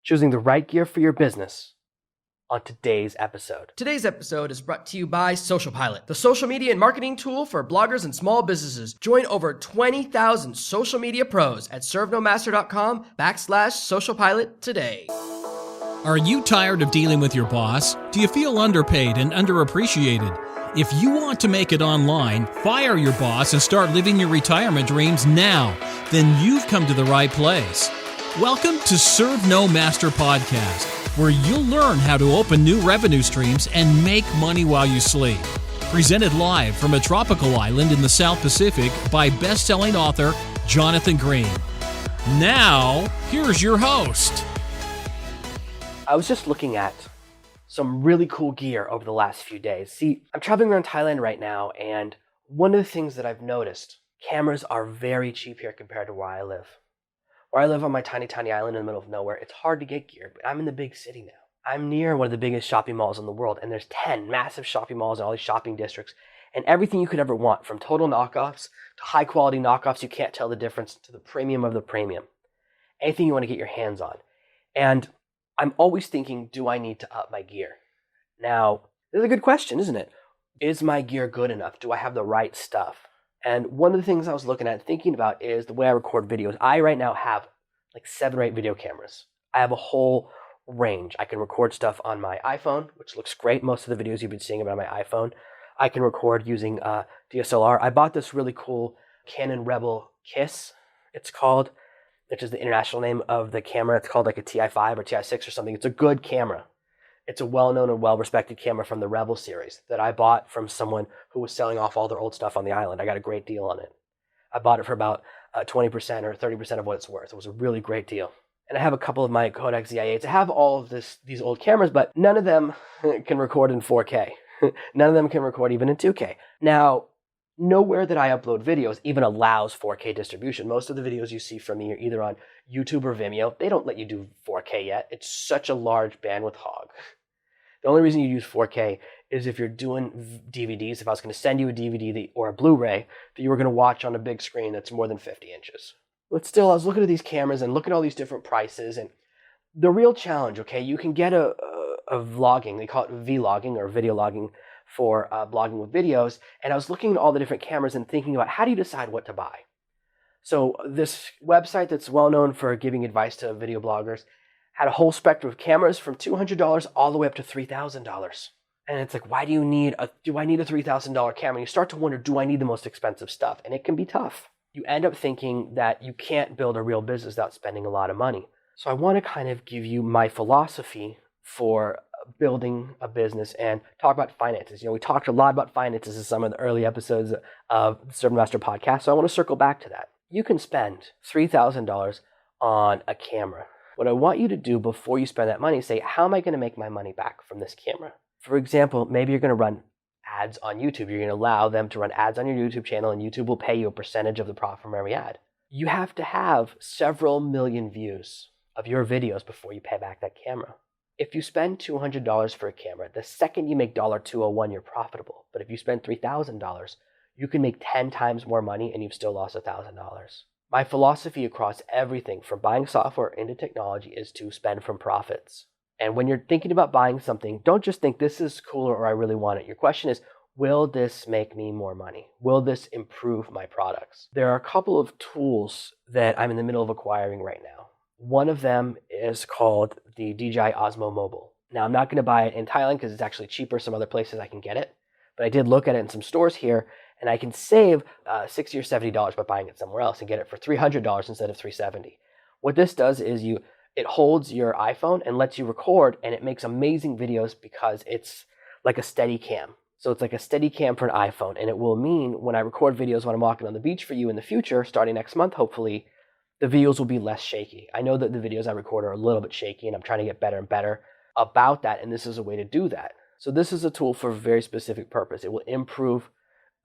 choosing the right gear for your business on today's episode. Today's episode is brought to you by SocialPilot, the social media and marketing tool for bloggers and small businesses. Join over 20,000 social media pros at servenomaster.com/socialpilot today. Are you tired of dealing with your boss? Do you feel underpaid and underappreciated? If you want to make it online, fire your boss and start living your retirement dreams now, then you've come to the right place. Welcome to Serve No Master Podcast, where you'll learn how to open new revenue streams and make money while you sleep. Presented live from a tropical island in the South Pacific by best-selling author Jonathan Green. Now, here's your host. I was just looking at some really cool gear over the last few days. See, I'm traveling around Thailand right now, and one of the things that I've noticed, cameras are very cheap here compared to where I live. Where I live on my tiny, tiny island in the middle of nowhere, it's hard to get gear, but I'm in the big city now. I'm near one of the biggest shopping malls in the world, and there's 10 massive shopping malls and all these shopping districts, and everything you could ever want, from total knockoffs to high-quality knockoffs you can't tell the difference, to the premium of the premium. Anything you want to get your hands on. And I'm always thinking, do I need to up my gear? Now, this is a good question, isn't it? Is my gear good enough? Do I have the right stuff? And one of the things I was looking at and thinking about is the way I record videos. I right now have like 7 or 8 video cameras. I have a whole range. I can record stuff on my iPhone, which looks great. Most of the videos you've been seeing about my iPhone. I can record using DSLR. I bought this really cool Canon Rebel Kiss, it's called, which is the international name of the camera. It's called like a TI5 or TI6 or something. It's a good camera. It's a well-known and well-respected camera from the Rebel series that I bought from someone who was selling off all their old stuff on the island. I got a great deal on it. I bought it for about 20% or 30% of what it's worth. It was a really great deal. And I have a couple of my Kodak ZI-8s. I have all of these old cameras, but none of them can record in 4K. None of them can record even in 2K. Now, nowhere that I upload videos even allows 4K distribution. Most of the videos you see from me are either on YouTube or Vimeo. They don't let you do 4K yet. It's such a large bandwidth hog. The only reason you use 4K is if you're doing DVDs. If I was going to send you a DVD or a Blu-ray that you were going to watch on a big screen that's more than 50 inches. But still, I was looking at these cameras and looking at all these different prices. And the real challenge, okay, you can get a vlogging. They call it vlogging or video logging for blogging with videos. And I was looking at all the different cameras and thinking about how do you decide what to buy? So this website that's well known for giving advice to video bloggers had a whole spectrum of cameras from $200 all the way up to $3,000. And it's like, why do I need a $3,000 camera? And you start to wonder, do I need the most expensive stuff? And it can be tough. You end up thinking that you can't build a real business without spending a lot of money. So I want to kind of give you my philosophy for building a business and talk about finances. You know, we talked a lot about finances in some of the early episodes of the Serve No Master podcast, so I want to circle back to that. You can spend $3,000 on a camera. What I want you to do before you spend that money is say, how am I going to make my money back from this camera? For example, maybe you're going to run ads on YouTube. You're going to allow them to run ads on your YouTube channel, and YouTube will pay you a percentage of the profit from every ad. You have to have several million views of your videos before you pay back that camera. If you spend $200 for a camera, the second you make $201, you're profitable. But if you spend $3,000, you can make 10 times more money and you've still lost $1,000. My philosophy across everything from buying software into technology is to spend from profits. And when you're thinking about buying something, don't just think this is cooler or I really want it. Your question is, will this make me more money? Will this improve my products? There are a couple of tools that I'm in the middle of acquiring right now. One of them is called the DJI Osmo Mobile. Now, I'm not going to buy it in Thailand because it's actually cheaper some other places I can get it. But I did look at it in some stores here, and I can save $60 or $70 by buying it somewhere else and get it for $300 instead of $370. What this does is it holds your iPhone and lets you record, and it makes amazing videos because it's like a steady cam. So it's like a steady cam for an iPhone, and it will mean when I record videos when I'm walking on the beach for you in the future, starting next month, hopefully, the videos will be less shaky. I know that the videos I record are a little bit shaky, and I'm trying to get better and better about that, and this is a way to do that. So this is a tool for a very specific purpose. It will improve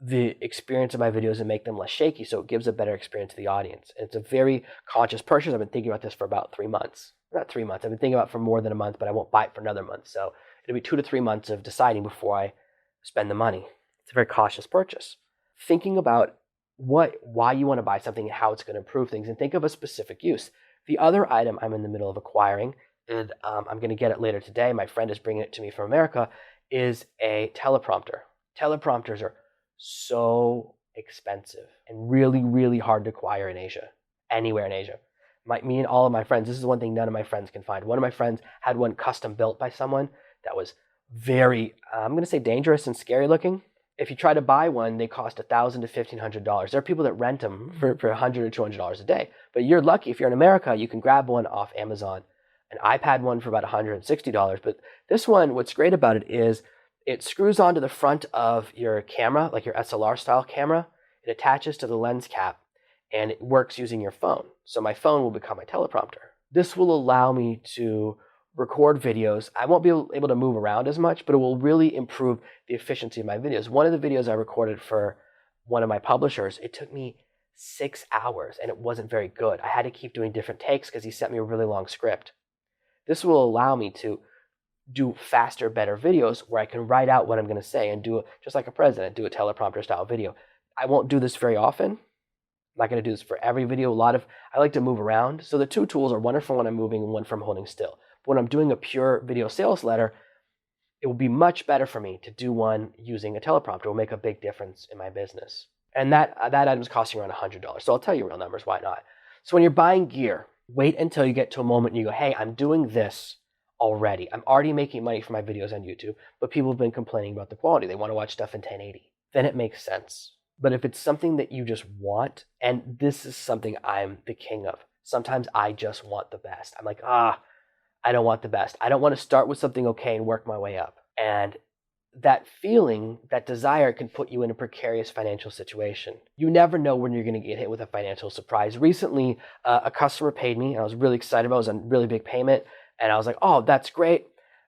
the experience of my videos and make them less shaky, so it gives a better experience to the audience. And it's a very conscious purchase. I've been thinking about this for about 3 months. Not 3 months. I've been thinking about it for more than a month, but I won't buy it for another month. So it'll be 2 to 3 months of deciding before I spend the money. It's a very cautious purchase. Thinking about why you want to buy something and how it's going to improve things, and think of a specific use. The other item I'm in the middle of acquiring and I'm going to get it later today. My friend is bringing it to me from America, is a teleprompter. Teleprompters are so expensive and really, really hard to acquire in Asia, anywhere in Asia. Me and all of my friends, this is one thing none of my friends can find. One of my friends had one custom built by someone that was very, I'm going to say dangerous and scary looking. If you try to buy one, they cost $1,000 to $1,500. There are people that rent them for $100 or $200 a day. But you're lucky if you're in America, you can grab one off Amazon. An iPad one for about $160. But this one, what's great about it is it screws onto the front of your camera, like your SLR style camera. It attaches to the lens cap and it works using your phone. So my phone will become my teleprompter. This will allow me to record videos. I won't be able to move around as much, but it will really improve the efficiency of my videos. One of the videos I recorded for one of my publishers, it took me 6 hours and it wasn't very good. I had to keep doing different takes because he sent me a really long script. This will allow me to do faster, better videos where I can write out what I'm going to say and do it just like a president, do a teleprompter style video. I won't do this very often. I'm not going to do this for every video. I like to move around. So the two tools are one for when I'm moving and one for holding still. But when I'm doing a pure video sales letter, it will be much better for me to do one using a teleprompter. It will make a big difference in my business. And that item is costing around $100. So I'll tell you real numbers, why not? So when you're buying gear, wait until you get to a moment and you go, hey, I'm doing this already. I'm already making money for my videos on YouTube, but people have been complaining about the quality. They want to watch stuff in 1080. Then it makes sense. But if it's something that you just want, and this is something I'm the king of, sometimes I just want the best. I'm like, I don't want the best. I don't want to start with something okay and work my way up. And that feeling, that desire can put you in a precarious financial situation. You never know when you're going to get hit with a financial surprise. Recently, a customer paid me, and I was really excited about it. It was a really big payment. And I was like, oh, that's great.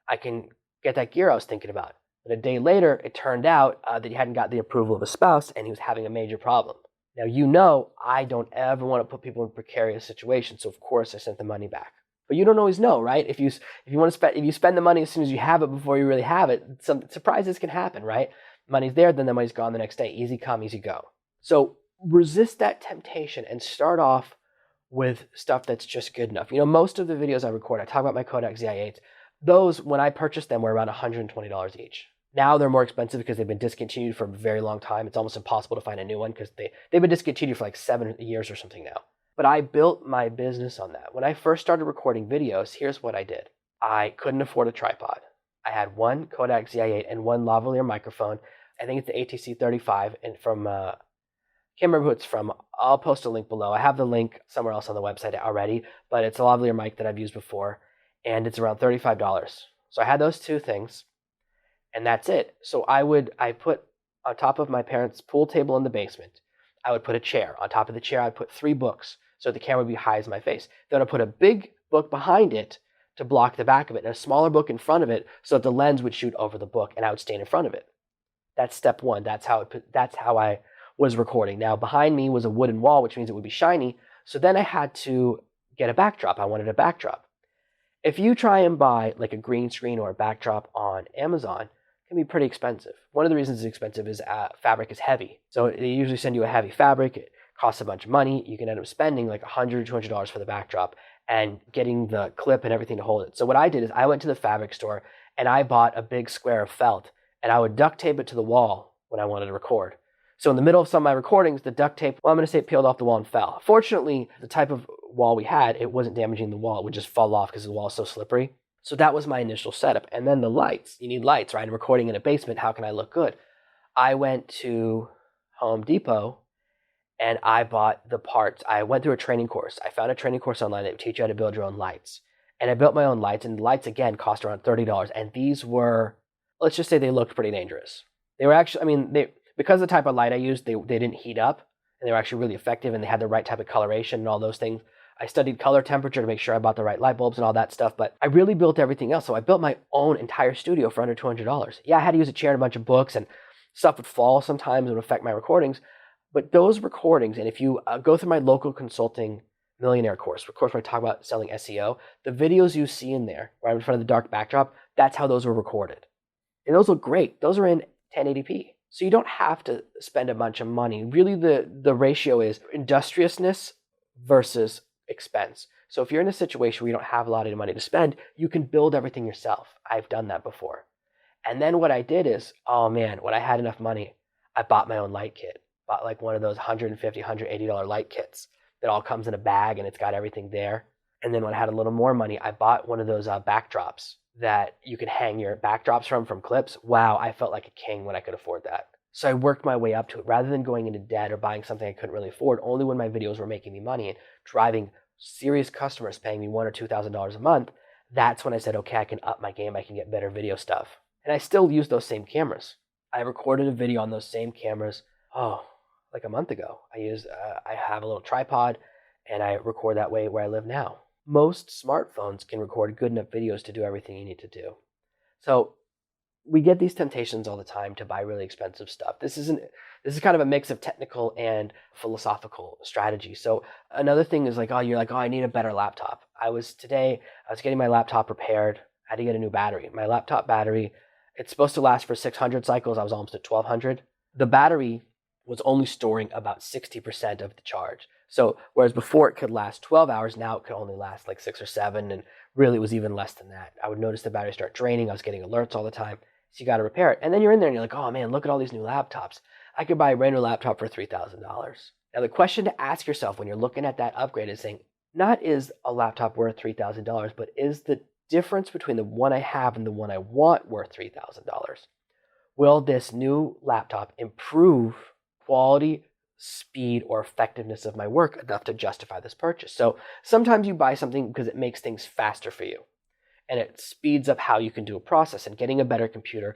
I can get that gear I was thinking about. But a day later, it turned out that he hadn't got the approval of a spouse, and he was having a major problem. Now, I don't ever want to put people in precarious situations, so of course I sent the money back. But you don't always know, right? If you spend the money as soon as you have it before you really have it, some surprises can happen, right? Money's there, then the money's gone the next day. Easy come, easy go. So resist that temptation and start off with stuff that's just good enough. Most of the videos I record, I talk about my Kodak ZI-8s. Those, when I purchased them, were around $120 each. Now they're more expensive because they've been discontinued for a very long time. It's almost impossible to find a new one because they've been discontinued for like 7 years or something now. But I built my business on that. When I first started recording videos, here's what I did. I couldn't afford a tripod. I had one Kodak ZI-8 and one lavalier microphone. I think it's the ATC35 and from, can't remember who it's from. I'll post a link below. I have the link somewhere else on the website already, but it's a lavalier mic that I've used before, and it's around $35. So I had those two things, and that's it. So I put on top of my parents' pool table in the basement, I would put a chair. On top of the chair, I'd put 3 books, so the camera would be high as my face. Then I'd put a big book behind it to block the back of it, and a smaller book in front of it so that the lens would shoot over the book, and I would stand in front of it. That's step one. That's how I was recording. Now, behind me was a wooden wall, which means it would be shiny. So then I had to get a backdrop. I wanted a backdrop. If you try and buy like a green screen or a backdrop on Amazon, it can be pretty expensive. One of the reasons it's expensive is fabric is heavy. So they usually send you a heavy fabric. It costs a bunch of money. You can end up spending like $100, $200 for the backdrop and getting the clip and everything to hold it. So what I did is I went to the fabric store and I bought a big square of felt, and I would duct tape it to the wall when I wanted to record. So in the middle of some of my recordings, the duct tape, I'm going to say it peeled off the wall and fell. Fortunately, the type of wall we had, it wasn't damaging the wall. It would just fall off because the wall is so slippery. So that was my initial setup. And then the lights. You need lights, right? I'm recording in a basement. How can I look good? I went to Home Depot and I bought the parts. I went through a training course. I found a training course online that would teach you how to build your own lights. And I built my own lights, and the lights, again, cost around $30. And these were, let's just say they looked pretty dangerous. They were actually, because of the type of light I used, they didn't heat up, and they were actually really effective, and they had the right type of coloration and all those things. I studied color temperature to make sure I bought the right light bulbs and all that stuff, but I really built everything else. So I built my own entire studio for under $200. Yeah, I had to use a chair and a bunch of books, and stuff would fall sometimes. It would affect my recordings. But those recordings, and if you go through my local consulting millionaire course, of course, where I talk about selling SEO, the videos you see in there, where I'm in front of the dark backdrop, that's how those were recorded. And those look great. Those are in 1080p. So you don't have to spend a bunch of money. Really, the ratio is industriousness versus expense. So if you're in a situation where you don't have a lot of money to spend, you can build everything yourself. I've done that before. And then what I did is, oh man, when I had enough money, I bought my own light kit. Bought like one of those $150, $180 light kits that all comes in a bag and it's got everything there. And then when I had a little more money, I bought one of those backdrops that you could hang your backdrops from clips. Wow, I felt like a king when I could afford that. So I worked my way up to it rather than going into debt or buying something I couldn't really afford. Only when my videos were making me money and driving serious customers paying me $1,000 or $2,000 a month, that's when I said, okay, I can up my game. I can get better video stuff. And I still use those same cameras. I recorded a video on those same cameras, like a month ago. I have a little tripod and I record that way where I live now. Most smartphones can record good enough videos to do everything you need to do. So we get these temptations all the time to buy really expensive stuff. This is kind of a mix of technical and philosophical strategy. So another thing is like, I need a better laptop. I was getting my laptop repaired. I had to get a new battery. My laptop battery, it's supposed to last for 600 cycles. I was almost at 1200. The battery was only storing about 60% of the charge. So whereas before it could last 12 hours, now it could only last like 6 or 7, and really it was even less than that. I would notice the battery start draining. I was getting alerts all the time. So you got to repair it. And then you're in there and you're like, oh man, look at all these new laptops. I could buy a brand new laptop for $3,000. Now the question to ask yourself when you're looking at that upgrade is saying, not is a laptop worth $3,000, but is the difference between the one I have and the one I want worth $3,000? Will this new laptop improve quality, speed, or effectiveness of my work enough to justify this purchase? So sometimes you buy something because it makes things faster for you and it speeds up how you can do a process. And getting a better computer,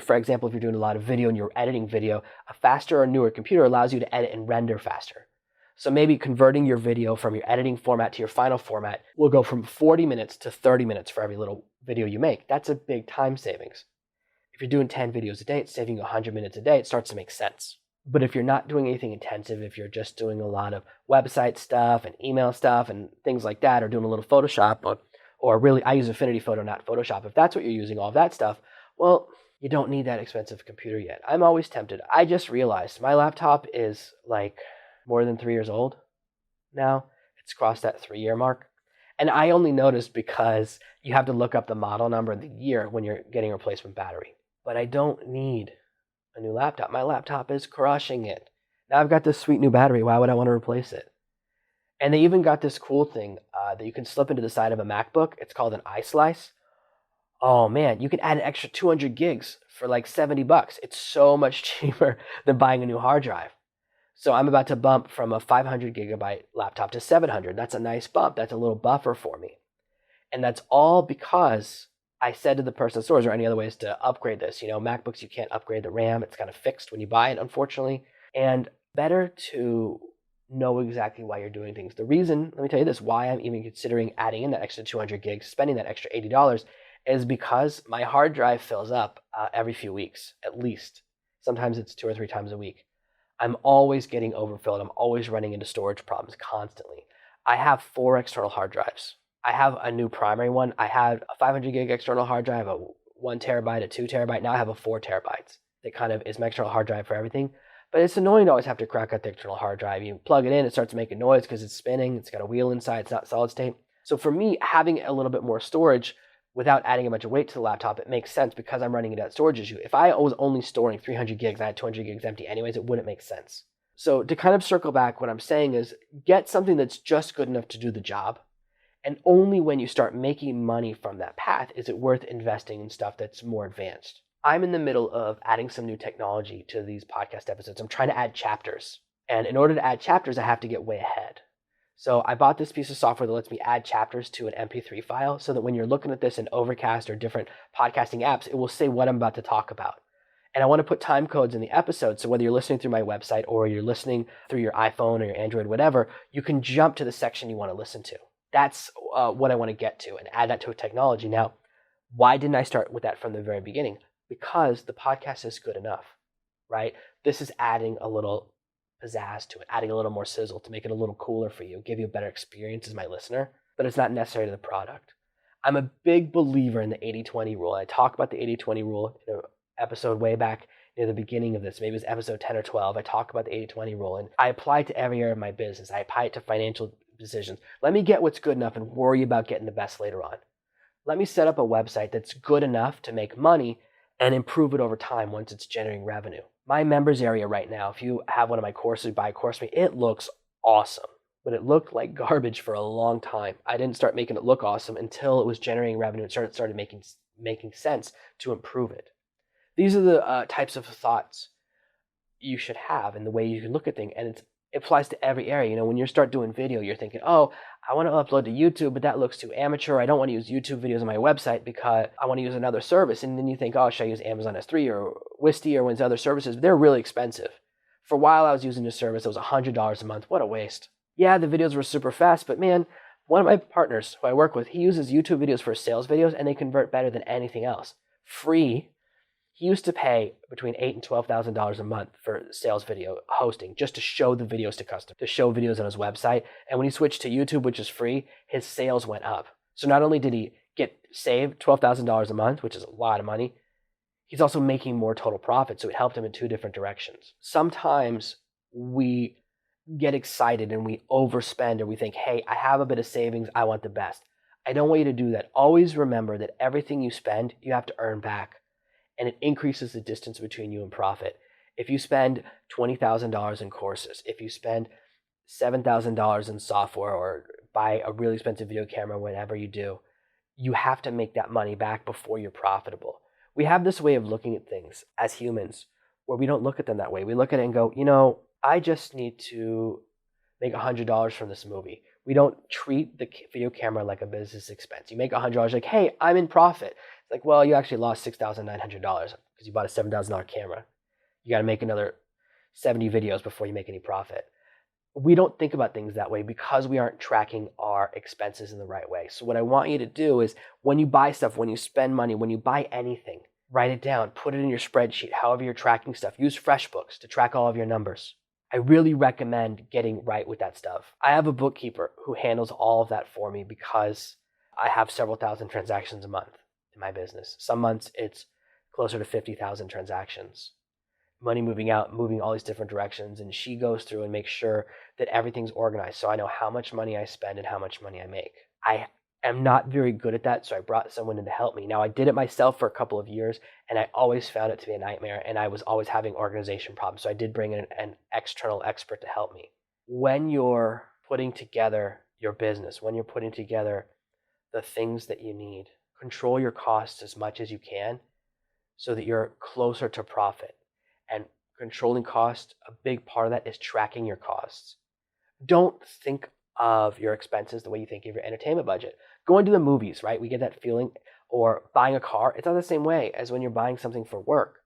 for example, if you're doing a lot of video and you're editing video, a faster or newer computer allows you to edit and render faster. So maybe converting your video from your editing format to your final format will go from 40 minutes to 30 minutes for every little video you make. That's a big time savings. If you're doing 10 videos a day, it's saving you 100 minutes a day. It starts to make sense. But if you're not doing anything intensive, if you're just doing a lot of website stuff and email stuff and things like that, or doing a little Photoshop, or really, I use Affinity Photo, not Photoshop. If that's what you're using, all of that stuff, well, you don't need that expensive computer yet. I'm always tempted. I just realized my laptop is like more than 3 years old now. It's crossed that 3-year mark. And I only noticed because you have to look up the model number and the year when you're getting a replacement battery. But I don't need a new laptop. My laptop is crushing it. Now I've got this sweet new battery. Why would I want to replace it? And they even got this cool thing that you can slip into the side of a MacBook. It's called an iSlice. Oh man, you can add an extra 200 gigs for like $70. It's so much cheaper than buying a new hard drive. So I'm about to bump from a 500 gigabyte laptop to 700. That's a nice bump. That's a little buffer for me. And that's all because I said to the person in stores, are there any other ways to upgrade this? MacBooks, you can't upgrade the RAM. It's kind of fixed when you buy it, unfortunately. And better to know exactly why you're doing things. The reason, let me tell you this, why I'm even considering adding in that extra 200 gigs, spending that extra $80, is because my hard drive fills up every few weeks, at least. Sometimes it's 2 or 3 times a week. I'm always getting overfilled. I'm always running into storage problems constantly. I have 4 external hard drives. I have a new primary one. I had a 500 gig external hard drive, a 1 terabyte, a 2 terabyte. Now I have a 4 terabytes. That kind of is my external hard drive for everything. But it's annoying to always have to crack out the external hard drive. You plug it in, it starts making noise because it's spinning. It's got a wheel inside. It's not solid state. So for me, having a little bit more storage without adding a bunch of weight to the laptop, it makes sense because I'm running into that storage issue. If I was only storing 300 gigs and I had 200 gigs empty anyways, it wouldn't make sense. So to kind of circle back, what I'm saying is get something that's just good enough to do the job. And only when you start making money from that path is it worth investing in stuff that's more advanced. I'm in the middle of adding some new technology to these podcast episodes. I'm trying to add chapters. And in order to add chapters, I have to get way ahead. So I bought this piece of software that lets me add chapters to an MP3 file so that when you're looking at this in Overcast or different podcasting apps, it will say what I'm about to talk about. And I want to put time codes in the episode. So whether you're listening through my website or you're listening through your iPhone or your Android, whatever, you can jump to the section you want to listen to. That's what I want to get to and add that to a technology. Now, why didn't I start with that from the very beginning? Because the podcast is good enough, right? This is adding a little pizzazz to it, adding a little more sizzle to make it a little cooler for you, give you a better experience as my listener, but it's not necessary to the product. I'm a big believer in the 80-20 rule. I talk about the 80-20 rule in an episode way back near the beginning of this. Maybe it was episode 10 or 12. I talk about the 80-20 rule, and I apply it to every area of my business. I apply it to financial decisions. Let me get what's good enough and worry about getting the best later on. Let me set up a website that's good enough to make money and improve it over time once it's generating revenue. My members area right now, if you have one of my courses, buy a course from me, it looks awesome. But it looked like garbage for a long time. I didn't start making it look awesome until it was generating revenue and started making sense to improve it. These are the types of thoughts you should have and the way you can look at things. And it applies to every area. When you start doing video, you're thinking, oh, I want to upload to YouTube, but that looks too amateur. I don't want to use YouTube videos on my website because I want to use another service. And then you think, oh, should I use Amazon S3 or Wisty or one of these other services? They're really expensive. For a while, I was using this service. It was $100 a month. What a waste. Yeah, the videos were super fast, but man, one of my partners who I work with, he uses YouTube videos for sales videos, and they convert better than anything else. Free. He used to pay between $8,000 and $12,000 a month for sales video hosting just to show the videos to customers, to show videos on his website. And when he switched to YouTube, which is free, his sales went up. So not only did he save $12,000 a month, which is a lot of money, he's also making more total profit. So it helped him in two different directions. Sometimes we get excited and we overspend, or we think, hey, I have a bit of savings, I want the best. I don't want you to do that. Always remember that everything you spend, you have to earn back. And it increases the distance between you and profit. If you spend $20,000 in courses, if you spend $7,000 in software or buy a really expensive video camera, whatever you do, you have to make that money back before you're profitable. We have this way of looking at things as humans where we don't look at them that way. We look at it and go, I just need to make $100 from this movie. We don't treat the video camera like a business expense. You make $100 like, hey, I'm in profit. It's like, well, you actually lost $6,900 because you bought a $7,000 camera. You got to make another 70 videos before you make any profit. We don't think about things that way because we aren't tracking our expenses in the right way. So what I want you to do is when you buy stuff, when you spend money, when you buy anything, write it down, put it in your spreadsheet, however you're tracking stuff. Use FreshBooks to track all of your numbers. I really recommend getting right with that stuff. I have a bookkeeper who handles all of that for me because I have several thousand transactions a month in my business. Some months it's closer to 50,000 transactions. Money moving out, moving all these different directions, and she goes through and makes sure that everything's organized so I know how much money I spend and how much money I make. I am not very good at that, so I brought someone in to help me. Now, I did it myself for a couple of years, and I always found it to be a nightmare, and I was always having organization problems, so I did bring in an external expert to help me. When you're putting together your business, when you're putting together the things that you need, control your costs as much as you can so that you're closer to profit. And controlling costs, a big part of that is tracking your costs. Don't think of your expenses the way you think of your entertainment budget. Going to the movies, right? We get that feeling. Or buying a car, it's not the same way as when you're buying something for work.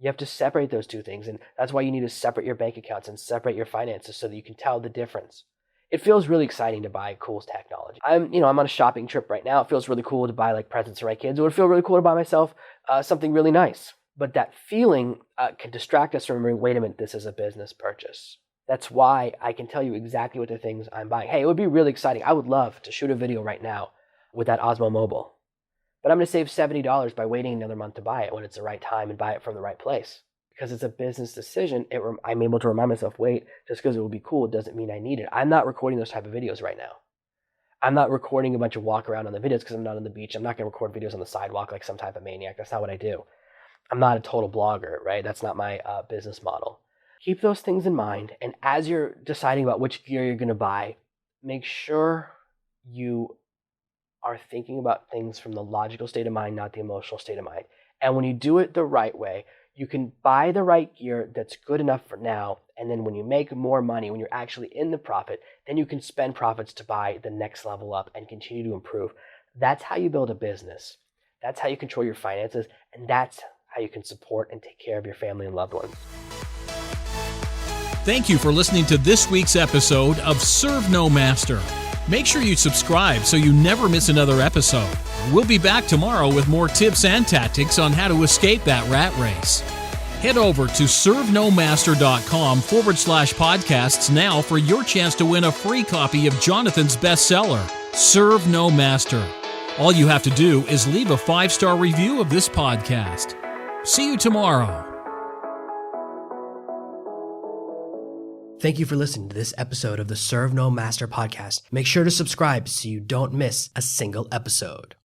You have to separate those two things, and that's why you need to separate your bank accounts and separate your finances so that you can tell the difference. It feels really exciting to buy cool technology. I'm on a shopping trip right now. It feels really cool to buy like presents for my kids. It would feel really cool to buy myself something really nice. But that feeling can distract us from remembering, wait a minute, this is a business purchase. That's why I can tell you exactly what the things I'm buying. Hey, it would be really exciting. I would love to shoot a video right now with that Osmo Mobile. But I'm going to save $70 by waiting another month to buy it when it's the right time and buy it from the right place. Because it's a business decision, I'm able to remind myself, wait, just because it will be cool doesn't mean I need it. I'm not recording those type of videos right now. I'm not recording a bunch of walk around on the videos because I'm not on the beach. I'm not going to record videos on the sidewalk like some type of maniac. That's not what I do. I'm not a total blogger, right? That's not my business model. Keep those things in mind. And as you're deciding about which gear you're going to buy, make sure you are thinking about things from the logical state of mind, not the emotional state of mind. And when you do it the right way, you can buy the right gear that's good enough for now. And then when you make more money, when you're actually in the profit, then you can spend profits to buy the next level up and continue to improve. That's how you build a business. That's how you control your finances. And that's how you can support and take care of your family and loved ones. Thank you for listening to this week's episode of Serve No Master. Make sure you subscribe so you never miss another episode. We'll be back tomorrow with more tips and tactics on how to escape that rat race. Head over to servenomaster.com/podcasts now for your chance to win a free copy of Jonathan's bestseller, Serve No Master. All you have to do is leave a 5-star review of this podcast. See you tomorrow. Thank you for listening to this episode of the Serve No Master podcast. Make sure to subscribe so you don't miss a single episode.